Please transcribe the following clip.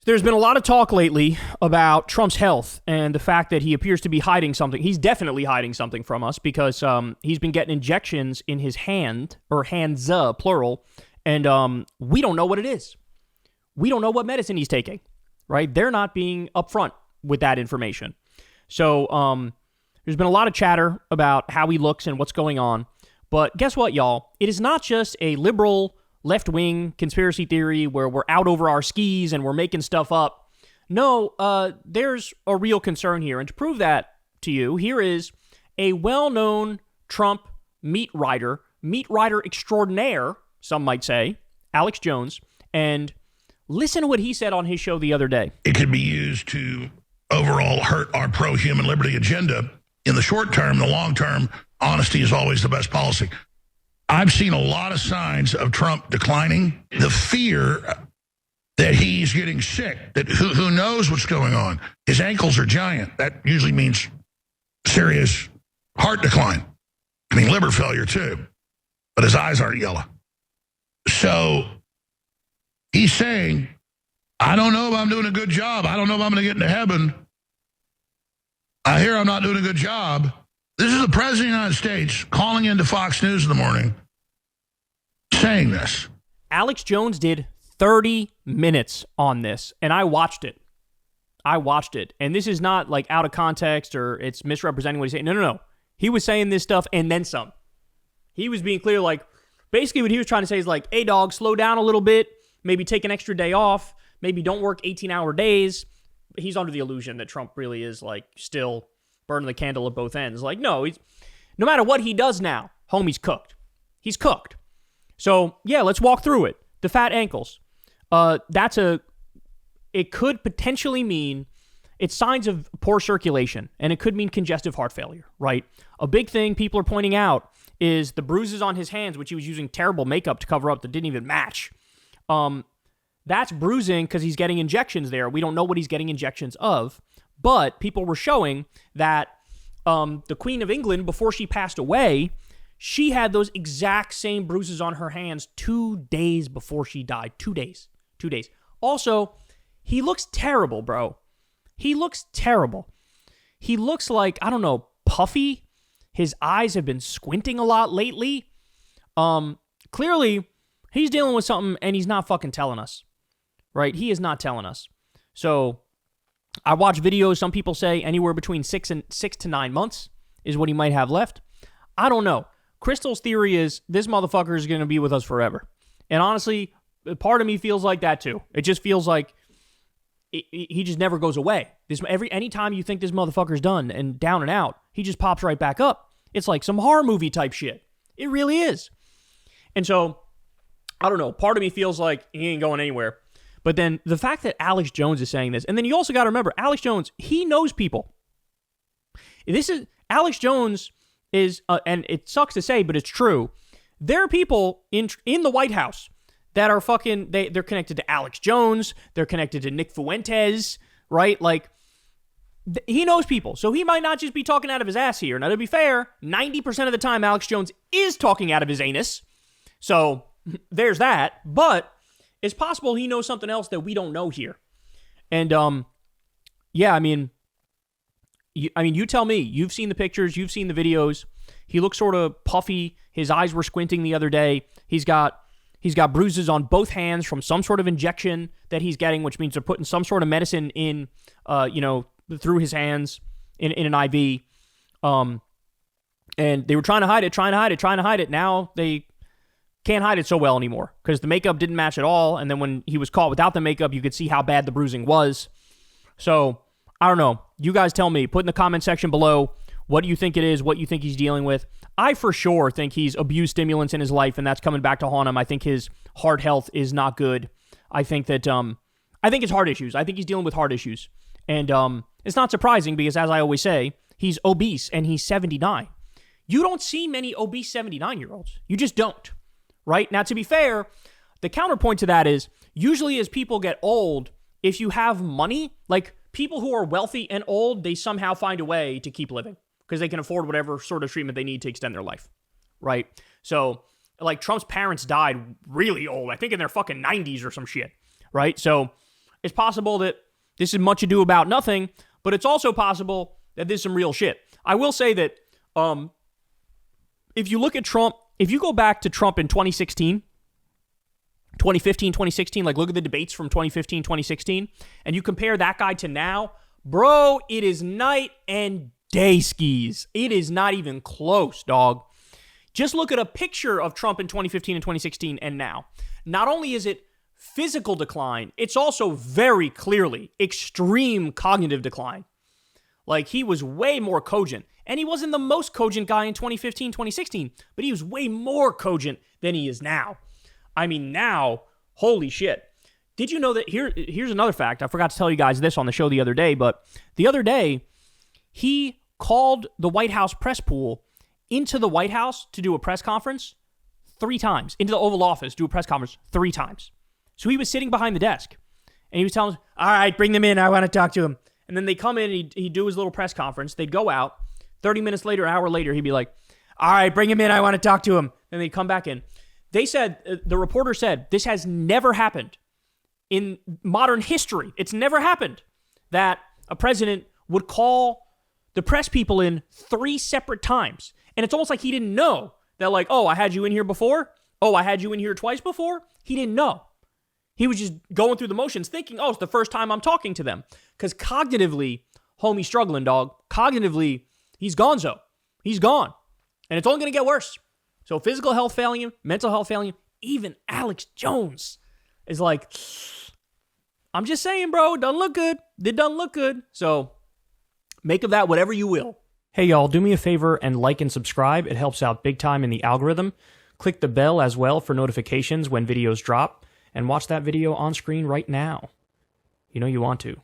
There's been a lot of talk lately about Trump's health and the fact that he appears to be hiding something. He's definitely hiding something from us because he's been getting injections in his hand, or hands, plural, and we don't know what it is. We don't know what medicine he's taking, right? They're not being upfront with that information. So there's been a lot of chatter about how he looks and what's going on. But guess what, y'all? It is not just a liberal left-wing conspiracy theory where we're out over our skis and we're making stuff up. No, there's a real concern here. And to prove that to you, here is a well-known Trump meat writer extraordinaire, some might say, Alex Jones. And listen to what he said on his show the other day. It could be used to overall hurt our pro-human liberty agenda. In the short term, the long term, honesty is always the best policy. I've seen a lot of signs of Trump declining. The fear that he's getting sick, that who knows what's going on. His ankles are giant. That usually means serious heart decline. I mean, liver failure too. But his eyes aren't yellow. So he's saying, I don't know if I'm doing a good job. I don't know if I'm going to get into heaven. I hear I'm not doing a good job. This is the President of the United States calling into Fox News in the morning saying this. Alex Jones did 30 minutes on this, and I watched it. And this is not like out of context or it's misrepresenting what he's saying. No. He was saying this stuff and then some. He was being clear, like, basically what he was trying to say is like, hey, dog, slow down a little bit. Maybe take an extra day off. Maybe don't work 18-hour days. He's under the illusion that Trump really is, like, still burning the candle at both ends. Like, no matter what he does now, homie's cooked. He's cooked. So, yeah, let's walk through it. The fat ankles. It could potentially mean it's signs of poor circulation, and it could mean congestive heart failure, right? A big thing people are pointing out is the bruises on his hands, which he was using terrible makeup to cover up that didn't even match. That's bruising because he's getting injections there. We don't know what he's getting injections of, but people were showing that the Queen of England, before she passed away, she had those exact same bruises on her hands 2 days before she died. 2 days. 2 days. Also, he looks terrible, bro. He looks terrible. He looks like, I don't know, puffy. His eyes have been squinting a lot lately. Clearly, he's dealing with something and he's not fucking telling us. Right? He is not telling us. So, I watch videos. Some people say anywhere between 6 to 9 months is what he might have left. I don't know. Crystal's theory is this motherfucker is going to be with us forever. And honestly, part of me feels like that too. It just feels like he just never goes away. Anytime you think this motherfucker's done and down and out, he just pops right back up. It's like some horror movie type shit. It really is. And so, I don't know. Part of me feels like he ain't going anywhere. But then the fact that Alex Jones is saying this, and then you also got to remember, Alex Jones, he knows people. Alex Jones is, and it sucks to say, but it's true. There are people in the White House that are fucking, they're connected to Alex Jones. They're connected to Nick Fuentes, right? Like, he knows people. So he might not just be talking out of his ass here. Now, to be fair, 90% of the time, Alex Jones is talking out of his anus. So there's that. But it's possible he knows something else that we don't know here. And, yeah, I mean, you tell me. You've seen the pictures. You've seen the videos. He looks sort of puffy. His eyes were squinting the other day. He's got bruises on both hands from some sort of injection that he's getting, which means they're putting some sort of medicine in, through his hands in an IV. And they were trying to hide it. Now they can't hide it so well anymore because the makeup didn't match at all. And then when he was caught without the makeup, you could see how bad the bruising was. So, I don't know. You guys tell me. Put in the comment section below what do you think it is, what you think he's dealing with. I for sure think he's abused stimulants in his life, and that's coming back to haunt him. I think his heart health is not good. I think that, I think it's heart issues. I think he's dealing with heart issues. And it's not surprising because, as I always say, he's obese and he's 79. You don't see many obese 79-year-olds. You just don't. Right? Now, to be fair, the counterpoint to that is usually as people get old, if you have money, like people who are wealthy and old, they somehow find a way to keep living because they can afford whatever sort of treatment they need to extend their life. Right? So, like Trump's parents died really old, I think in their fucking 90s or some shit. Right? So, It's possible that this is much ado about nothing, but it's also possible that this is some real shit. I will say that if you look at Trump, if you go back to Trump in 2015, 2016, like look at the debates from 2015, 2016, and you compare that guy to now, bro, it is night and day skis. It is not even close, dog. Just look at a picture of Trump in 2015 and 2016 and now. Not only is it physical decline, it's also very clearly extreme cognitive decline. Like, he was way more cogent. And he wasn't the most cogent guy in 2015, 2016, but he was way more cogent than he is now. I mean, now, holy shit. Did you know that, here's another fact. I forgot to tell you guys this on the show the other day, but the other day, he called the White House press pool into the White House to do a press conference 3 times, into the Oval Office, do a press conference 3 times. So he was sitting behind the desk, and he was telling us, all right, bring them in, I want to talk to him. And then they come in, and he'd do his little press conference, they'd go out, 30 minutes later, an hour later, he'd be like, all right, bring him in, I want to talk to him. And they'd come back in. They said, the reporter said, this has never happened in modern history. It's never happened that a president would call the press people in 3 separate times. And it's almost like he didn't know that, like, oh, I had you in here before. Oh, I had you in here twice before. He didn't know. He was just going through the motions thinking, oh, it's the first time I'm talking to them. Because cognitively, homie's struggling, dog. Cognitively, he's gonzo. He's gone. And it's only going to get worse. So physical health failing him, mental health failing him, even Alex Jones is like, I'm just saying, bro, it doesn't look good. It doesn't look good. So make of that whatever you will. Hey, y'all, do me a favor and like and subscribe. It helps out big time in the algorithm. Click the bell as well for notifications when videos drop. And watch that video on screen right now. You know you want to.